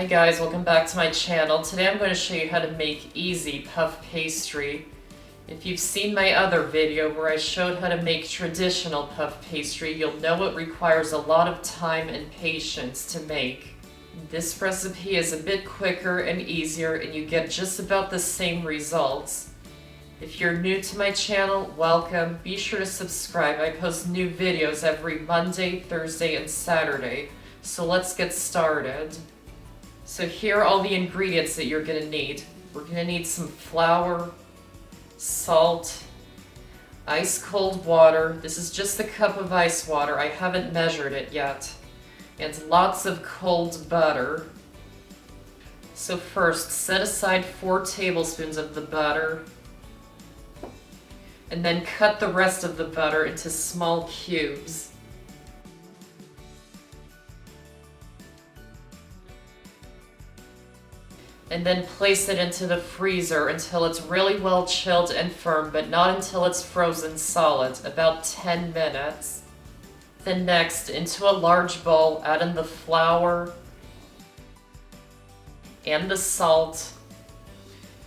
Hi guys, welcome back to my channel. Today I'm going to show you how to make easy puff pastry. If you've seen my other video where I showed how to make traditional puff pastry, you'll know it requires a lot of time and patience to make. This recipe is a bit quicker and easier and you get just about the same results. If you're new to my channel, welcome. Be sure to subscribe. I post new videos every Monday, Thursday, and Saturday. So let's get started. So here are all the ingredients that you're going to need. We're going to need some flour, salt, ice cold water. This is just a cup of ice water. I haven't measured it yet. And lots of cold butter. So first, set aside 4 tablespoons of the butter. And then cut the rest of the butter into small cubes. And then place it into the freezer until it's really well chilled and firm, but not until it's frozen solid, about 10 minutes. Then next, into a large bowl, add in the flour and the salt,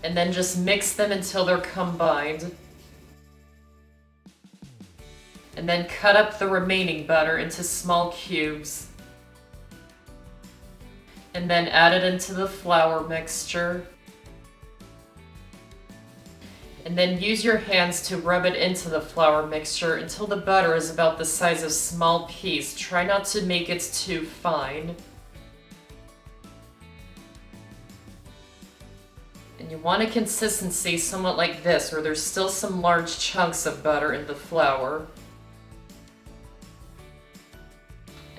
and then just mix them until they're combined. And then cut up the remaining butter into small cubes. And then add it into the flour mixture. And then use your hands to rub it into the flour mixture until the butter is about the size of small peas. Try not to make it too fine. And you want a consistency somewhat like this, where there's still some large chunks of butter in the flour.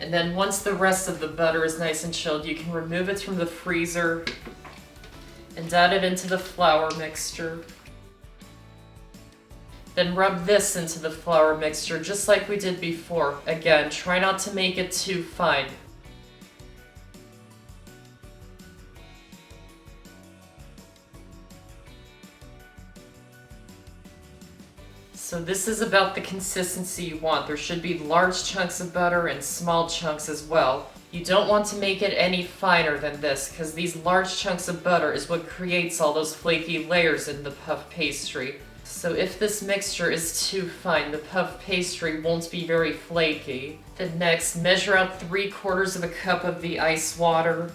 And then once the rest of the butter is nice and chilled, you can remove it from the freezer and add it into the flour mixture. Then rub this into the flour mixture just like we did before. Again, try not to make it too fine. So this is about the consistency you want. There should be large chunks of butter and small chunks as well. You don't want to make it any finer than this, because these large chunks of butter is what creates all those flaky layers in the puff pastry. So if this mixture is too fine, the puff pastry won't be very flaky. Then next, measure out 3/4 of a cup of the ice water.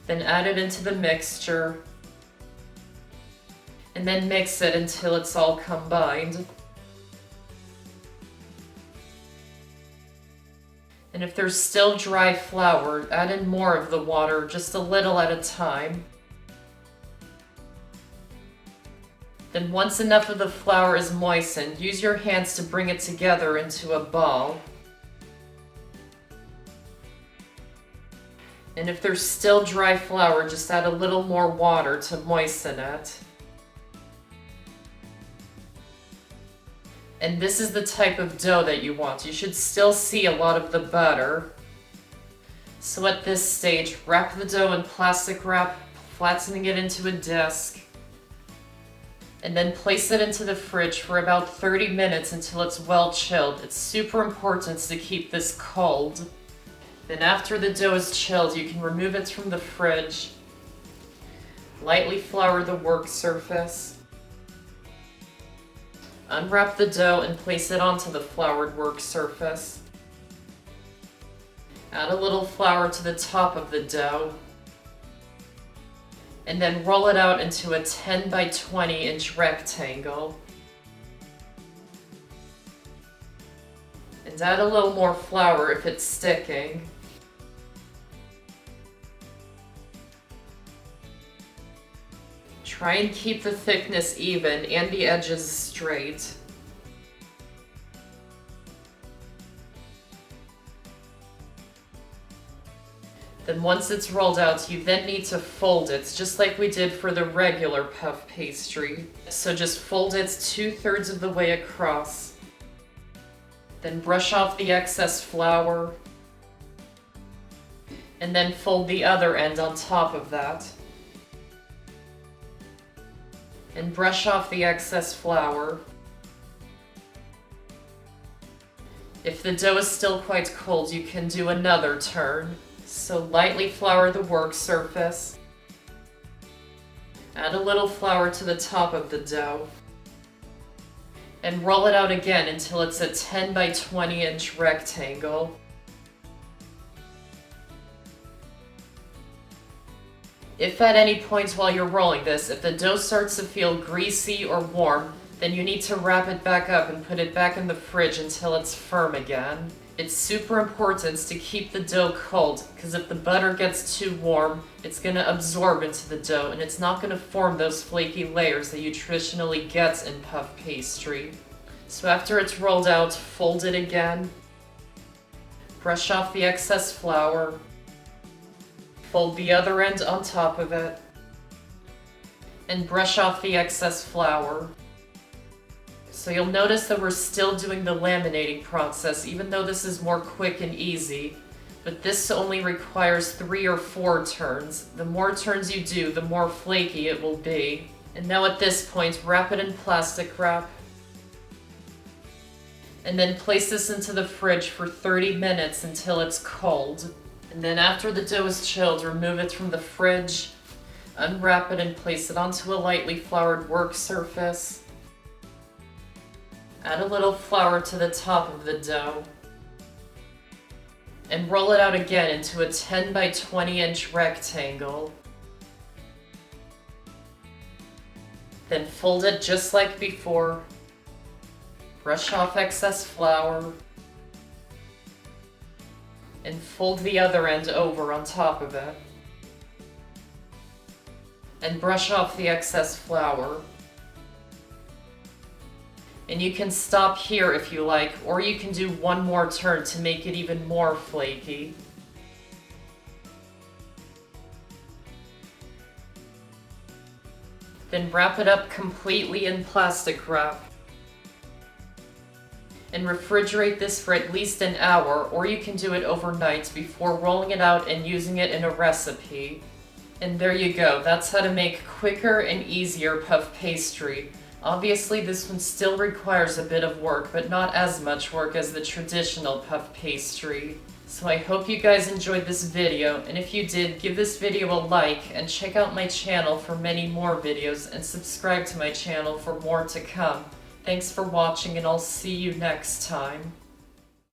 Then add it into the mixture. And then mix it until it's all combined. And if there's still dry flour, add in more of the water, just a little at a time. Then once enough of the flour is moistened, use your hands to bring it together into a ball. And if there's still dry flour, just add a little more water to moisten it. And this is the type of dough that you want. You should still see a lot of the butter. So at this stage, wrap the dough in plastic wrap, flattening it into a disc. And then place it into the fridge for about 30 minutes until it's well chilled. It's super important to keep this cold. Then after the dough is chilled, you can remove it from the fridge. Lightly flour the work surface. Unwrap the dough and place it onto the floured work surface. Add a little flour to the top of the dough. And then roll it out into a 10 by 20 inch rectangle. And add a little more flour if it's sticking. Try and keep the thickness even and the edges straight. Then once it's rolled out, you then need to fold it, just like we did for the regular puff pastry. So just fold it 2/3 of the way across. Then brush off the excess flour. And then fold the other end on top of that. And brush off the excess flour. If the dough is still quite cold, you can do another turn. So lightly flour the work surface. Add a little flour to the top of the dough. And roll it out again until it's a 10 by 20 inch rectangle. If at any point while you're rolling this, if the dough starts to feel greasy or warm, then you need to wrap it back up and put it back in the fridge until it's firm again. It's super important to keep the dough cold, because if the butter gets too warm, it's going to absorb into the dough and it's not going to form those flaky layers that you traditionally get in puff pastry. So after it's rolled out, fold it again. Brush off the excess flour. Fold the other end on top of it. And brush off the excess flour. So you'll notice that we're still doing the laminating process, even though this is more quick and easy. But this only requires 3 or 4 turns. The more turns you do, the more flaky it will be. And now at this point, wrap it in plastic wrap. And then place this into the fridge for 30 minutes until it's cold. And then after the dough is chilled, remove it from the fridge, unwrap it and place it onto a lightly floured work surface. Add a little flour to the top of the dough. And roll it out again into a 10 by 20 inch rectangle. Then fold it just like before. Brush off excess flour. And fold the other end over on top of it. And brush off the excess flour. And you can stop here if you like, or you can do one more turn to make it even more flaky. Then wrap it up completely in plastic wrap. And refrigerate this for at least an hour, or you can do it overnight before rolling it out and using it in a recipe. And there you go, that's how to make quicker and easier puff pastry. Obviously this one still requires a bit of work, but not as much work as the traditional puff pastry. So I hope you guys enjoyed this video, and if you did, give this video a like and check out my channel for many more videos and subscribe to my channel for more to come. Thanks for watching and I'll see you next time.